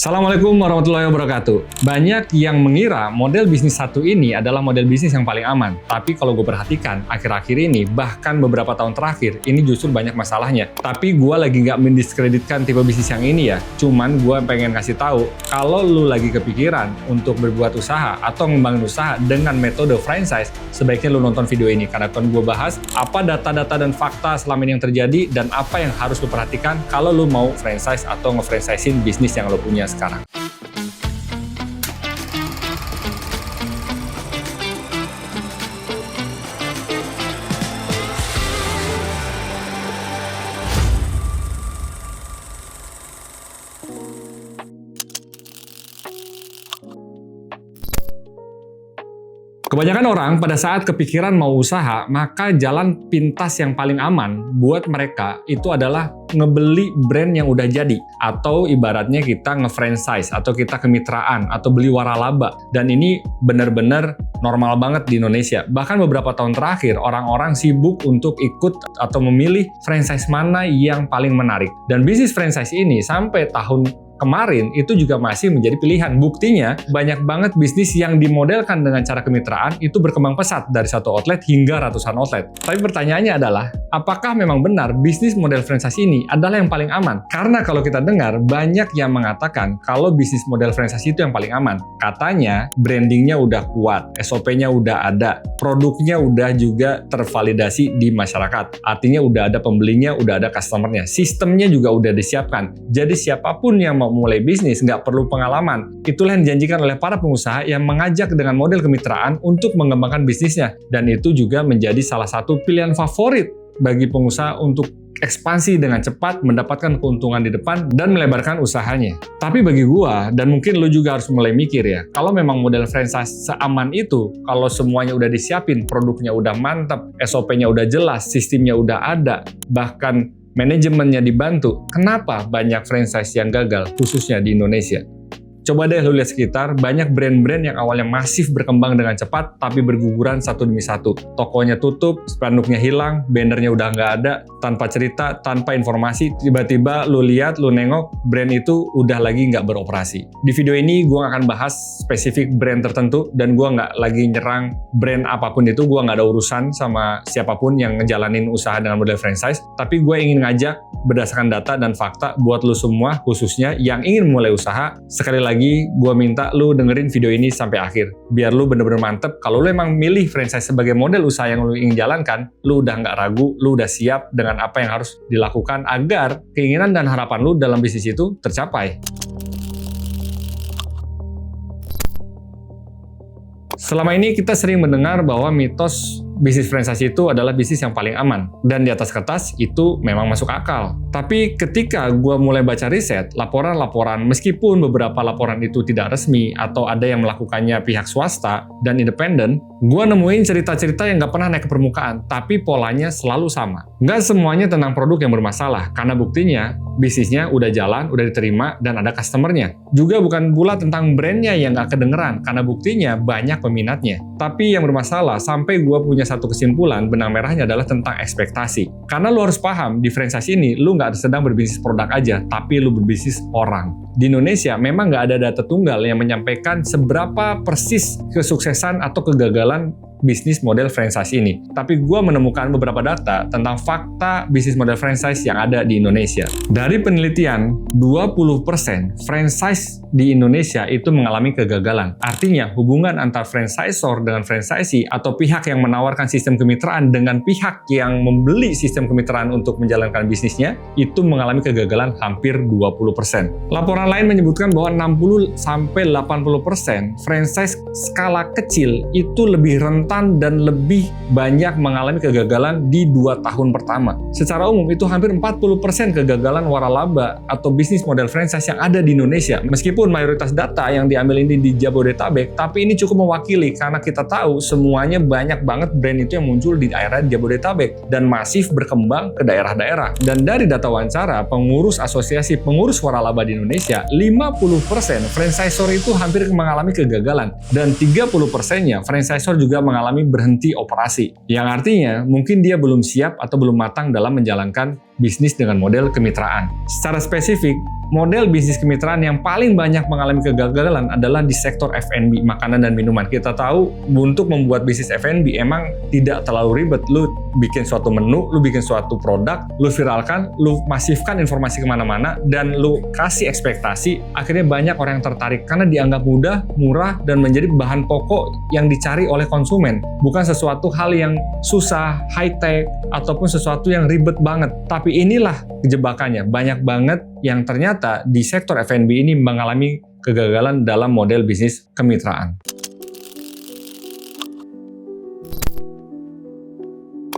Assalamualaikum warahmatullahi wabarakatuh. Banyak yang mengira model bisnis satu ini adalah model bisnis yang paling aman. Tapi kalau gue perhatikan, akhir-akhir ini, bahkan beberapa tahun terakhir, ini justru banyak masalahnya. Tapi gue lagi nggak mendiskreditkan tipe bisnis yang ini ya. Cuman gue pengen kasih tahu, kalau lu lagi kepikiran untuk berbuat usaha atau membangun usaha dengan metode franchise, sebaiknya lu nonton video ini. Karena akan gue bahas apa data-data dan fakta selama ini yang terjadi dan apa yang harus lu perhatikan kalau lu mau franchise atau nge-franchisein bisnis yang lu punya sekarang. Kebanyakan orang pada saat kepikiran mau usaha, maka jalan pintas yang paling aman buat mereka itu adalah ngebeli brand yang udah jadi. Atau ibaratnya kita nge-franchise, atau kita kemitraan, atau beli waralaba. Dan ini benar-benar normal banget di Indonesia. Bahkan beberapa tahun terakhir, orang-orang sibuk untuk ikut atau memilih franchise mana yang paling menarik. Dan bisnis franchise ini sampai tahun kemarin itu juga masih menjadi pilihan. Buktinya, banyak banget bisnis yang dimodelkan dengan cara kemitraan itu berkembang pesat dari satu outlet hingga ratusan outlet. Tapi pertanyaannya adalah, apakah memang benar bisnis model franchise ini adalah yang paling aman? Karena kalau kita dengar, banyak yang mengatakan kalau bisnis model franchise itu yang paling aman. Katanya, brandingnya udah kuat, SOP-nya udah ada, produknya udah juga tervalidasi di masyarakat. Artinya udah ada pembelinya, udah ada customer-nya. Sistemnya juga udah disiapkan. Jadi siapapun yang mau mulai bisnis, nggak perlu pengalaman. Itulah yang dijanjikan oleh para pengusaha yang mengajak dengan model kemitraan untuk mengembangkan bisnisnya. Dan itu juga menjadi salah satu pilihan favorit bagi pengusaha untuk ekspansi dengan cepat, mendapatkan keuntungan di depan, dan melebarkan usahanya. Tapi bagi gua, dan mungkin lu juga harus mulai mikir ya, kalau memang model franchise seaman itu, kalau semuanya udah disiapin, produknya udah mantap, SOP-nya udah jelas, sistemnya udah ada, bahkan manajemennya dibantu, kenapa banyak franchise yang gagal, khususnya di Indonesia? Coba deh lu lihat sekitar, banyak brand-brand yang awalnya masif berkembang dengan cepat, tapi berguguran satu demi satu. Tokonya tutup, spanduknya hilang, bannernya udah nggak ada, tanpa cerita, tanpa informasi, tiba-tiba lu lihat, lu nengok, brand itu udah lagi nggak beroperasi. Di video ini, gue akan bahas spesifik brand tertentu, dan gue nggak lagi nyerang brand apapun itu, gue nggak ada urusan sama siapapun yang ngejalanin usaha dengan model franchise, tapi gue ingin ngajak berdasarkan data dan fakta buat lu semua, khususnya yang ingin mulai usaha. Sekali lagi, gue minta lu dengerin video ini sampai akhir. Biar lu bener-bener mantep, kalau lu emang milih franchise sebagai model usaha yang lu ingin jalankan, lu udah nggak ragu, lu udah siap dengan apa yang harus dilakukan agar keinginan dan harapan lu dalam bisnis itu tercapai. Selama ini kita sering mendengar bahwa mitos bisnis franchise itu adalah bisnis yang paling aman. Dan di atas kertas itu memang masuk akal. Tapi ketika gue mulai baca riset, laporan-laporan, meskipun beberapa laporan itu tidak resmi atau ada yang melakukannya pihak swasta dan independen, gue nemuin cerita-cerita yang nggak pernah naik ke permukaan, tapi polanya selalu sama. Nggak semuanya tentang produk yang bermasalah, karena buktinya bisnisnya udah jalan, udah diterima, dan ada customernya. Juga bukan pula tentang brandnya yang nggak kedengeran, karena buktinya banyak peminatnya. Tapi yang bermasalah, sampai gue punya satu kesimpulan, benang merahnya adalah tentang ekspektasi. Karena lu harus paham, di franchise ini, lu nggak sedang berbisnis produk aja, tapi lu berbisnis orang. Di Indonesia, memang nggak ada data tunggal yang menyampaikan seberapa persis kesuksesan atau kegagalan bisnis model franchise ini. Tapi gue menemukan beberapa data tentang fakta bisnis model franchise yang ada di Indonesia. Dari penelitian, 20% franchise di Indonesia itu mengalami kegagalan. Artinya, hubungan antar franchisor dengan franchisee atau pihak yang menawarkan sistem kemitraan dengan pihak yang membeli sistem kemitraan untuk menjalankan bisnisnya, itu mengalami kegagalan hampir 20%. Laporan lain menyebutkan bahwa 60-80% franchise skala kecil itu lebih rentan dan lebih banyak mengalami kegagalan di 2 tahun pertama. Secara umum itu hampir 40% kegagalan waralaba atau bisnis model franchise yang ada di Indonesia. Meskipun mayoritas data yang diambil ini di Jabodetabek, tapi ini cukup mewakili karena kita tahu semuanya banyak banget brand itu yang muncul di daerah Jabodetabek dan masif berkembang ke daerah-daerah. Dan dari data wawancara pengurus Asosiasi Pengurus Waralaba di Indonesia, 50% franchisor itu hampir mengalami kegagalan dan 30%-nya franchisor juga mengalami berhenti operasi. Yang artinya mungkin dia belum siap atau belum matang dalam menjalankan bisnis dengan model kemitraan. Secara spesifik, model bisnis kemitraan yang paling banyak mengalami kegagalan adalah di sektor F&B, makanan dan minuman. Kita tahu untuk membuat bisnis F&B emang tidak terlalu ribet. Lu bikin suatu menu, lu bikin suatu produk, lu viralkan, lu masifkan informasi kemana-mana, dan lu kasih ekspektasi. Akhirnya banyak orang yang tertarik karena dianggap mudah, murah, dan menjadi bahan pokok yang dicari oleh konsumen. Bukan sesuatu hal yang susah, high-tech, ataupun sesuatu yang ribet banget. Tapi inilah kejebakannya. Banyak banget yang ternyata di sektor F&B ini mengalami kegagalan dalam model bisnis kemitraan.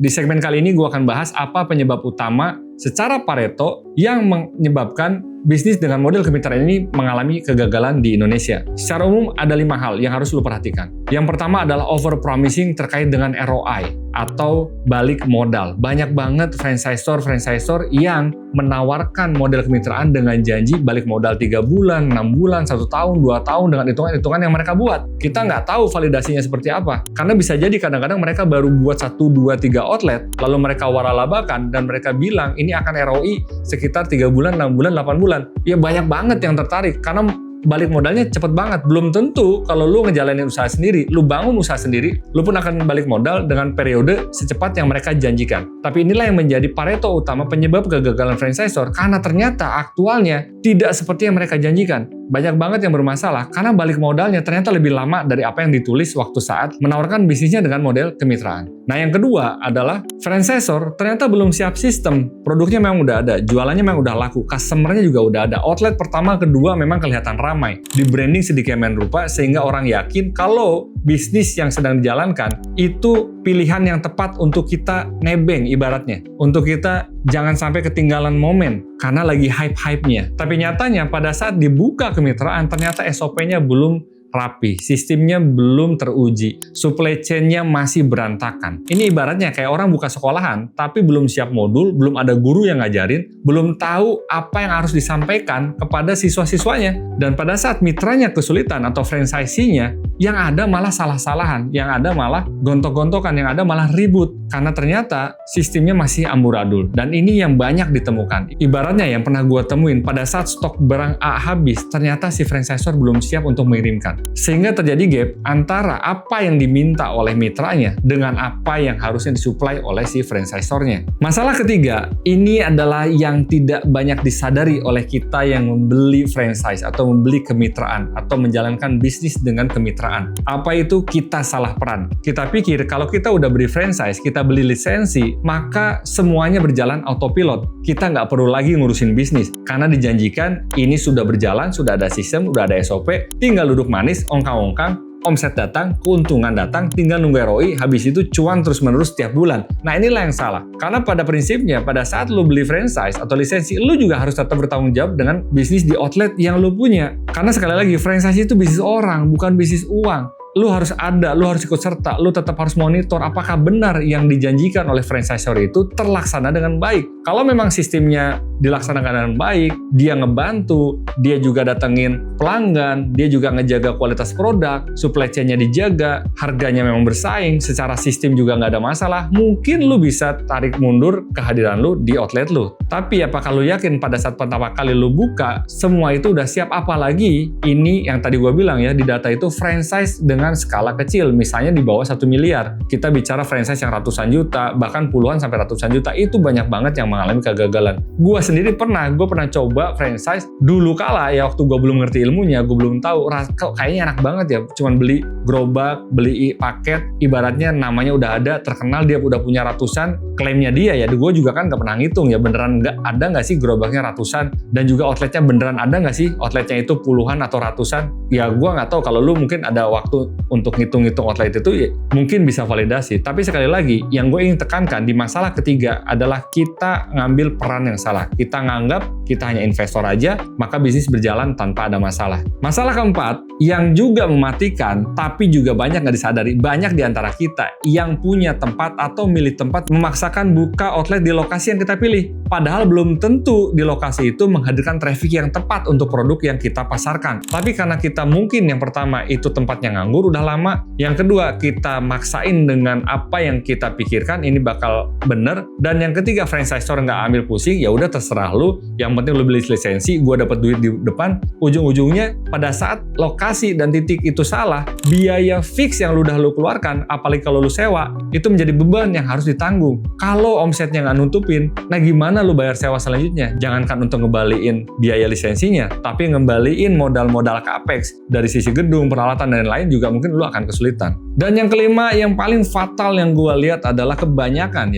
Di segmen kali ini gue akan bahas apa penyebab utama secara Pareto yang menyebabkan bisnis dengan model kemitraan ini mengalami kegagalan di Indonesia. Secara umum ada 5 hal yang harus lu perhatikan. Yang pertama adalah over-promising terkait dengan ROI atau balik modal. Banyak banget franchisor yang menawarkan model kemitraan dengan janji balik modal 3 bulan, 6 bulan, 1 tahun, 2 tahun dengan hitungan-hitungan yang mereka buat. Kita nggak tahu validasinya seperti apa. Karena bisa jadi kadang-kadang mereka baru buat 1, 2, 3 outlet, lalu mereka waralabakan dan mereka bilang ini akan ROI sekitar 3 bulan, 6 bulan, 8 bulan. Ya banyak banget yang tertarik karena balik modalnya cepet banget. Belum tentu kalau lu ngejalanin usaha sendiri, lu bangun usaha sendiri, lu pun akan balik modal dengan periode secepat yang mereka janjikan. Tapi inilah yang menjadi Pareto utama penyebab kegagalan franchisor, karena ternyata aktualnya tidak seperti yang mereka janjikan. Banyak banget yang bermasalah karena balik modalnya ternyata lebih lama dari apa yang ditulis waktu saat menawarkan bisnisnya dengan model kemitraan. Nah, yang kedua adalah franchisor ternyata belum siap sistem. Produknya memang udah ada, jualannya memang udah laku, customernya juga udah ada. Outlet pertama, kedua memang kelihatan ramai. Di branding sedemikian rupa sehingga orang yakin kalau bisnis yang sedang dijalankan itu pilihan yang tepat untuk kita nebeng ibaratnya. Untuk kita jangan sampai ketinggalan momen karena lagi hype-hype-nya. Tapi nyatanya pada saat dibuka kemitraan ternyata SOP-nya belum rapi, sistemnya belum teruji, supply chain-nya masih berantakan. Ini ibaratnya kayak orang buka sekolahan, tapi belum siap modul, belum ada guru yang ngajarin, belum tahu apa yang harus disampaikan kepada siswa-siswanya. Dan pada saat mitranya kesulitan atau franchisee-nya, yang ada malah salah-salahan, yang ada malah gontok-gontokan, yang ada malah ribut. Karena ternyata sistemnya masih amburadul. Dan ini yang banyak ditemukan. Ibaratnya yang pernah gue temuin, pada saat stok barang A habis, ternyata si franchisor belum siap untuk mengirimkan. Sehingga terjadi gap antara apa yang diminta oleh mitranya dengan apa yang harusnya disuplai oleh si franchisornya. Masalah ketiga, ini adalah yang tidak banyak disadari oleh kita yang membeli franchise atau membeli kemitraan atau menjalankan bisnis dengan kemitraan. Apa itu? Kita salah peran. Kita pikir kalau kita udah beli franchise, kita beli lisensi, maka semuanya berjalan autopilot. Kita nggak perlu lagi ngurusin bisnis karena dijanjikan ini sudah berjalan, sudah ada sistem, sudah ada SOP, tinggal duduk manis, ongkang-ongkang, omset datang, keuntungan datang, tinggal nunggu ROI, habis itu cuan terus-menerus setiap bulan. Nah, inilah yang salah. Karena pada prinsipnya, pada saat lu beli franchise atau lisensi, lu juga harus tetap bertanggung jawab dengan bisnis di outlet yang lu punya. Karena sekali lagi, franchise itu bisnis orang, bukan bisnis uang. Lu harus ada, lu harus ikut serta, lu tetap harus monitor apakah benar yang dijanjikan oleh franchisor itu terlaksana dengan baik. Kalau memang sistemnya dilaksanakan dengan baik, dia ngebantu, dia juga datengin pelanggan, dia juga ngejaga kualitas produk, supply chain-nya dijaga, harganya memang bersaing, secara sistem juga nggak ada masalah, mungkin lu bisa tarik mundur kehadiran lu di outlet lu. Tapi apakah lu yakin pada saat pertama kali lu buka, semua itu udah siap? Apalagi ini yang tadi gua bilang ya, di data itu franchise dengan skala kecil, misalnya di bawah 1 miliar. Kita bicara franchise yang ratusan juta, bahkan puluhan sampai ratusan juta, itu banyak banget yang mengalami kegagalan. Gue sendiri pernah coba franchise dulu kala ya, waktu gue belum ngerti ilmunya, gue belum tahu, kayaknya enak banget ya, cuman beli gerobak, beli paket, ibaratnya namanya udah ada, terkenal, dia udah punya ratusan, klaimnya dia ya, gue juga kan gak pernah ngitung ya, beneran ada nggak sih gerobaknya ratusan, dan juga outletnya beneran ada nggak sih outletnya itu puluhan atau ratusan, ya gue nggak tahu. Kalau lu mungkin ada waktu untuk ngitung-ngitung outlet itu, ya mungkin bisa validasi. Tapi sekali lagi, yang gue ingin tekankan di masalah ketiga adalah kita ngambil peran yang salah. Kita nganggap kita hanya investor aja, maka bisnis berjalan tanpa ada masalah. Masalah keempat, yang juga mematikan, tapi juga banyak nggak disadari, banyak di antara kita yang punya tempat atau milih tempat memaksakan buka outlet di lokasi yang kita pilih. Padahal belum tentu di lokasi itu menghadirkan traffic yang tepat untuk produk yang kita pasarkan. Tapi karena kita mungkin yang pertama itu tempatnya nganggur, nganggur udah lama. Yang kedua, kita maksain dengan apa yang kita pikirkan ini bakal bener. Dan yang ketiga, franchisor nggak ambil pusing, ya udah terserah lu. Yang penting lu beli lisensi, gue dapat duit di depan. Ujung-ujungnya pada saat lokasi dan titik itu salah, biaya fix yang lu keluarkan, apalagi kalau lu sewa, itu menjadi beban yang harus ditanggung. Kalau omsetnya nggak nutupin, nah gimana lu bayar sewa selanjutnya? Jangankan untuk ngembaliin biaya lisensinya, tapi ngembaliin modal-modal capex dari sisi gedung, peralatan, dan lain-lain juga mungkin lu akan kesulitan. Dan yang kelima, yang paling fatal yang gue lihat adalah kebanyakan,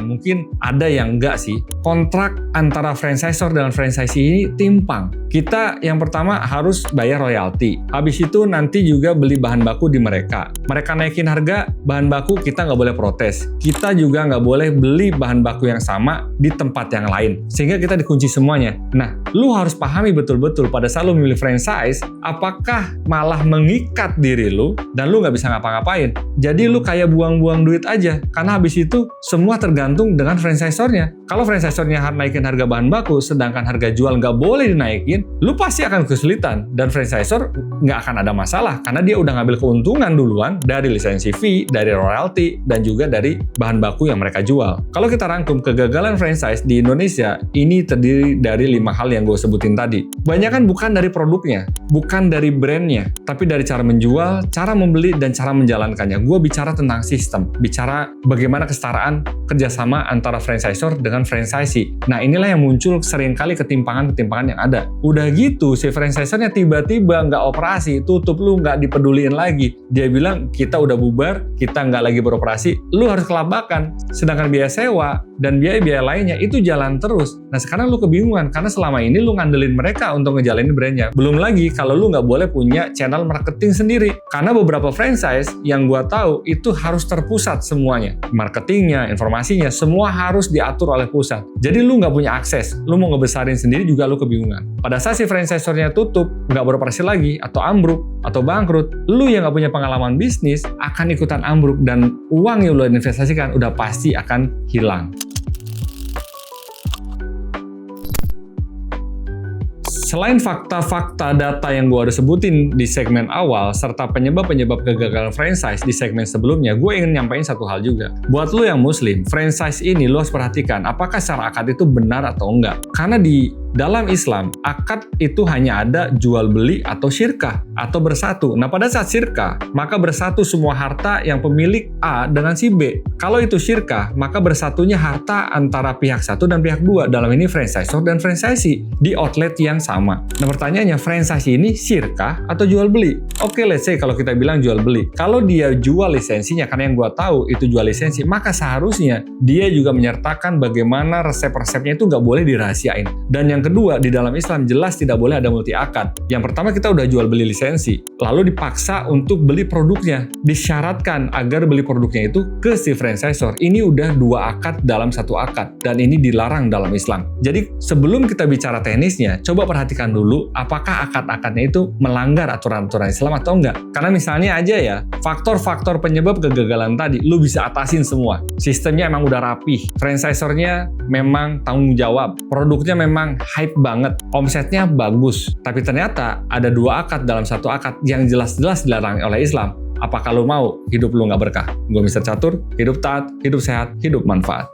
mungkin ada yang enggak sih, kontrak antara franchisor dengan franchisee ini timpang. Kita yang pertama harus bayar royalti, habis itu nanti juga beli bahan baku di mereka naikin harga bahan baku, kita nggak boleh protes, kita juga nggak boleh beli bahan baku yang sama di tempat yang lain, sehingga kita dikunci semuanya. Nah, lu harus pahami betul-betul pada saat lu memilih franchise, apakah malah mengikat diri lu dan lu nggak bisa ngapa-ngapain. Jadi lu kayak buang-buang duit aja, karena habis itu semua tergantung dengan franchisornya. Kalau franchisornya naikin harga bahan baku, sedangkan harga jual nggak boleh dinaikin, lu pasti akan kesulitan, dan franchisor nggak akan ada masalah, karena dia udah ngambil keuntungan duluan dari lisensi fee, dari royalti, dan juga dari bahan baku yang mereka jual. Kalau kita rangkum, kegagalan franchise di Indonesia ini terdiri dari 5 hal yang gue sebutin tadi. Banyakan bukan dari produknya, bukan dari brandnya, tapi dari cara menjual, cara membeli, dan cara menjalankannya. Gue bicara tentang sistem, bicara bagaimana kesetaraan kerjasama antara franchisor dengan franchisee. Nah, inilah yang muncul seringkali ketimpangan-ketimpangan yang ada. Udah gitu, si franchisornya tiba-tiba nggak operasi, tutup, lu nggak dipeduliin lagi. Dia bilang, kita udah bubar, kita nggak lagi beroperasi, lu harus kelabakan. Sedangkan biaya sewa dan biaya-biaya lainnya itu jalan terus. Nah, sekarang lu kebingungan, karena selama ini lu ngandelin mereka untuk ngejalanin brandnya. Belum lagi kalau lu nggak boleh punya channel marketing sendiri. Karena beberapa franchise yang gua tahu itu harus terpusat semuanya. Marketingnya, informasinya, semua harus diatur oleh pusat. Jadi lu nggak punya akses, lu mau ngebesarin sendiri juga lu kebingungan. Pada saat si franchisornya tutup, nggak beroperasi lagi, atau ambruk, atau bangkrut, lu yang nggak punya pengalaman bisnis akan ikutan ambruk, dan uang yang lu investasikan udah pasti akan hilang. Selain fakta-fakta data yang gue udah sebutin di segmen awal, serta penyebab-penyebab kegagalan franchise di segmen sebelumnya, gue ingin nyampein satu hal juga. Buat lo yang muslim, franchise ini lo harus perhatikan apakah secara akad itu benar atau enggak. Karena di dalam Islam, akad itu hanya ada jual beli atau syirkah, atau bersatu. Nah, pada saat syirkah, maka bersatu semua harta yang pemilik A dengan si B. Kalau itu syirkah, maka bersatunya harta antara pihak satu dan pihak dua. Dalam ini franchisor dan franchisee di outlet yang sama. Nah, pertanyaannya, franchise ini syirkah atau jual beli? Oke, let's say kalau kita bilang jual beli. Kalau dia jual lisensinya, karena yang gua tahu itu jual lisensi, maka seharusnya dia juga menyertakan bagaimana resep-resepnya itu nggak boleh dirahasiain. Dan yang kedua, di dalam Islam jelas tidak boleh ada multi akad. Yang pertama, kita udah jual beli lisensi, lalu dipaksa untuk beli produknya, disyaratkan agar beli produknya itu ke si franchisor. Ini udah 2 akad dalam 1 akad, dan ini dilarang dalam Islam. Jadi sebelum kita bicara teknisnya, coba perhatikan dulu apakah akad-akadnya itu melanggar aturan-aturan Islam atau enggak. Karena misalnya aja ya, faktor-faktor penyebab kegagalan tadi lu bisa atasin semua. Sistemnya emang udah rapih, franchisornya memang tanggung jawab, produknya memang hype banget, omsetnya bagus, tapi ternyata ada 2 akad dalam 1 akad yang jelas-jelas dilarang oleh Islam. Apakah lu mau hidup lu nggak berkah? Gue Mr. Catur, hidup taat, hidup sehat, hidup manfaat.